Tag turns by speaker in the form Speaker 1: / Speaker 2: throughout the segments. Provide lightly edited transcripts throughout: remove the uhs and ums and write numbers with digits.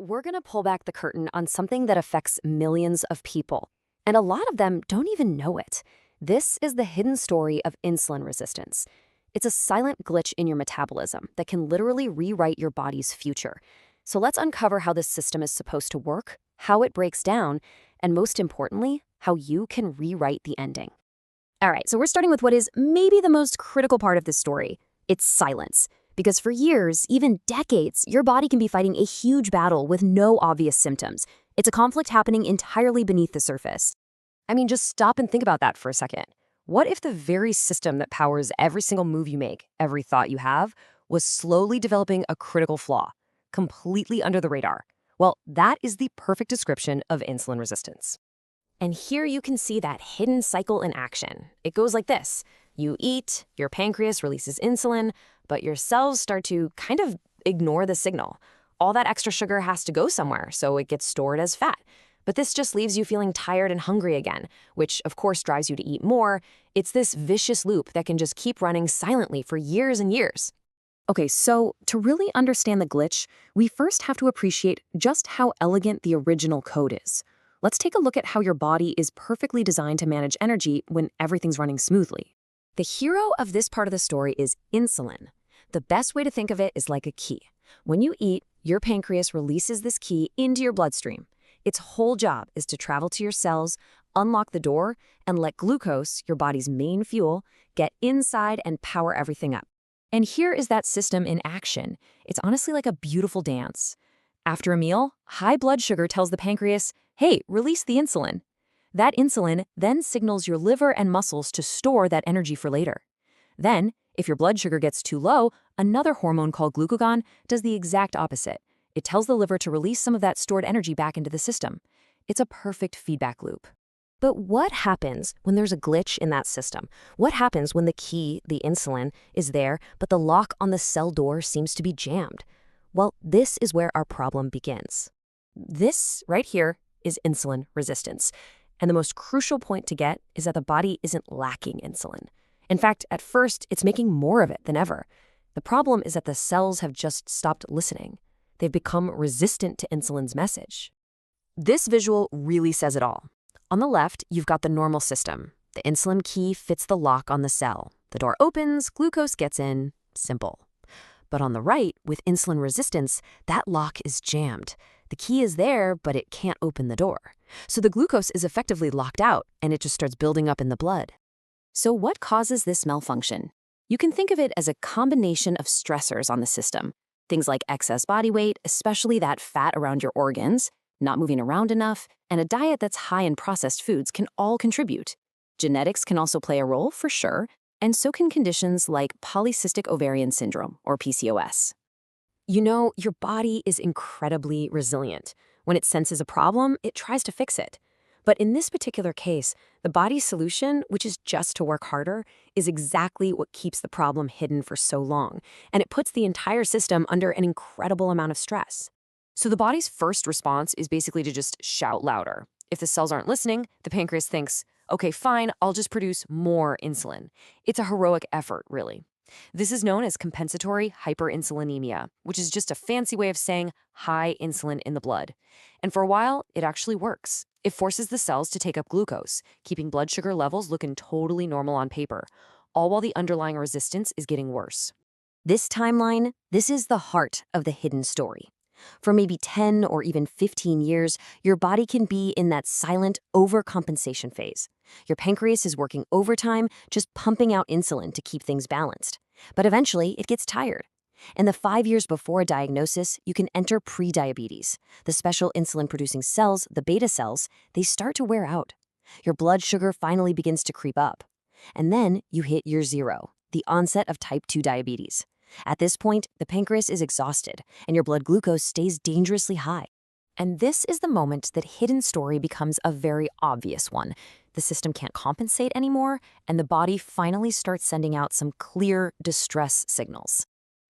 Speaker 1: we're going to pull back the curtain on something that affects millions of people, and a lot of them don't even know it. This is the hidden story of insulin resistance. It's a silent glitch in your metabolism that can literally rewrite your body's future. So let's uncover how this system is supposed to work, how it breaks down, and most importantly, how you can rewrite the ending. All right, so we're starting with what is maybe the most critical part of this story. It's silence. Because for years, even decades, your body can be fighting a huge battle with no obvious symptoms. It's a conflict happening entirely beneath the surface. I mean, just stop and think about that for a second. What if the very system that powers every single move you make, every thought you have, was slowly developing a critical flaw, completely under the radar? Well, that is the perfect description of insulin resistance. And here you can see that hidden cycle in action. It goes like this. You eat, your pancreas releases insulin, but your cells start to kind of ignore the signal. All that extra sugar has to go somewhere, so it gets stored as fat. But this just leaves you feeling tired and hungry again, which of course drives you to eat more. It's this vicious loop that can just keep running silently for years and years. Okay, so to really understand the glitch, we first have to appreciate just how elegant the original code is. Let's take a look at how your body is perfectly designed to manage energy when everything's running smoothly. The hero of this part of the story is insulin. The best way to think of it is like a key. When you eat, your pancreas releases this key into your bloodstream. Its whole job is to travel to your cells, unlock the door, and let glucose, your body's main fuel, get inside and power everything up. And here is that system in action. It's honestly like a beautiful dance. After a meal, high blood sugar tells the pancreas, hey, release the insulin. That insulin then signals your liver and muscles to store that energy for later. Then, if your blood sugar gets too low, another hormone called glucagon does the exact opposite. It tells the liver to release some of that stored energy back into the system. It's a perfect feedback loop. But what happens when there's a glitch in that system? What happens when the key, the insulin, is there, but the lock on the cell door seems to be jammed? Well, this is where our problem begins. This right here is insulin resistance. And the most crucial point to get is that the body isn't lacking insulin. In fact, at first, it's making more of it than ever. The problem is that the cells have just stopped listening. They've become resistant to insulin's message. This visual really says it all. On the left, you've got the normal system. The insulin key fits the lock on the cell. The door opens, glucose gets in. Simple. But on the right, with insulin resistance, that lock is jammed. The key is there, but it can't open the door. So the glucose is effectively locked out, and it just starts building up in the blood. So what causes this malfunction? You can think of it as a combination of stressors on the system. Things like excess body weight, especially that fat around your organs, not moving around enough, and a diet that's high in processed foods can all contribute. Genetics can also play a role, for sure, and so can conditions like polycystic ovarian syndrome, or PCOS. You know, your body is incredibly resilient. When it senses a problem, it tries to fix it. But in this particular case, the body's solution, which is just to work harder, is exactly what keeps the problem hidden for so long, and it puts the entire system under an incredible amount of stress. So the body's first response is basically to just shout louder. If the cells aren't listening, the pancreas thinks, okay, fine, I'll just produce more insulin. It's a heroic effort, really. This is known as compensatory hyperinsulinemia, which is just a fancy way of saying high insulin in the blood. And for a while, it actually works. It forces the cells to take up glucose, keeping blood sugar levels looking totally normal on paper, all while the underlying resistance is getting worse. This timeline, this is the heart of the hidden story. For maybe 10 or even 15 years, your body can be in that silent overcompensation phase. Your pancreas is working overtime, just pumping out insulin to keep things balanced. But eventually, it gets tired. In the 5 years before a diagnosis, you can enter prediabetes. The special insulin-producing cells, the beta cells, they start to wear out. Your blood sugar finally begins to creep up. And then you hit year 0, the onset of type 2 diabetes. At this point, the pancreas is exhausted, and your blood glucose stays dangerously high. And this is the moment that hidden story becomes a very obvious one. The system can't compensate anymore, and the body finally starts sending out some clear distress signals.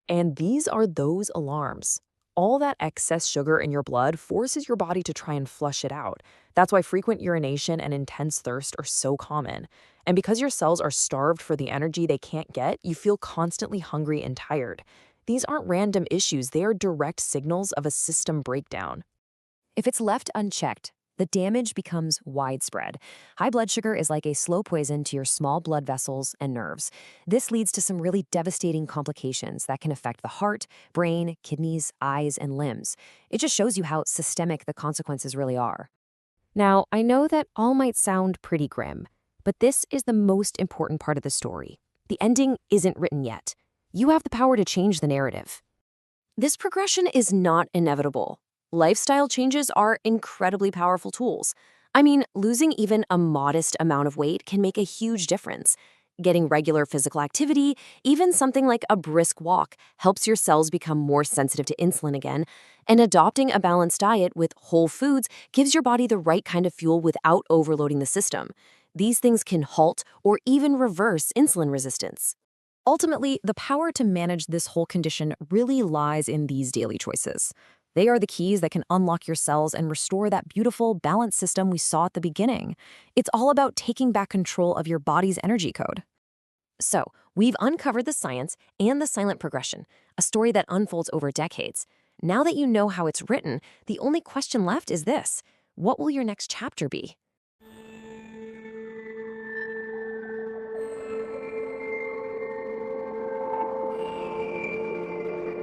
Speaker 1: And these are those alarms. All that excess sugar in your blood forces your body to try and flush it out. That's why frequent urination and intense thirst are so common. And because your cells are starved for the energy they can't get, you feel constantly hungry and tired.
Speaker 2: These aren't random issues, they are direct signals of a system breakdown.
Speaker 1: If it's left unchecked, the damage becomes widespread. High blood sugar is like a slow poison to your small blood vessels and nerves. This leads to some really devastating complications that can affect the heart, brain, kidneys, eyes, and limbs. It just shows you how systemic the consequences really are. Now, I know that all might sound pretty grim, but this is the most important part of the story. The ending isn't written yet. You have the power to change the narrative. This progression is not inevitable. Lifestyle changes are incredibly powerful tools. I mean, losing even a modest amount of weight can make a huge difference. Getting regular physical activity, even something like a brisk walk, helps your cells become more sensitive to insulin again. And adopting a balanced diet with whole foods gives your body the right kind of fuel without overloading the system. These things can halt or even reverse insulin resistance. Ultimately, the power to manage this whole condition really lies in these daily choices. They are the keys that can unlock your cells and restore that beautiful, balanced system we saw at the beginning. It's all about taking back control of your body's energy code. So, we've uncovered the science and the silent progression, a story that unfolds over decades. Now that you know how it's written, the only question left is this: what will your next chapter be?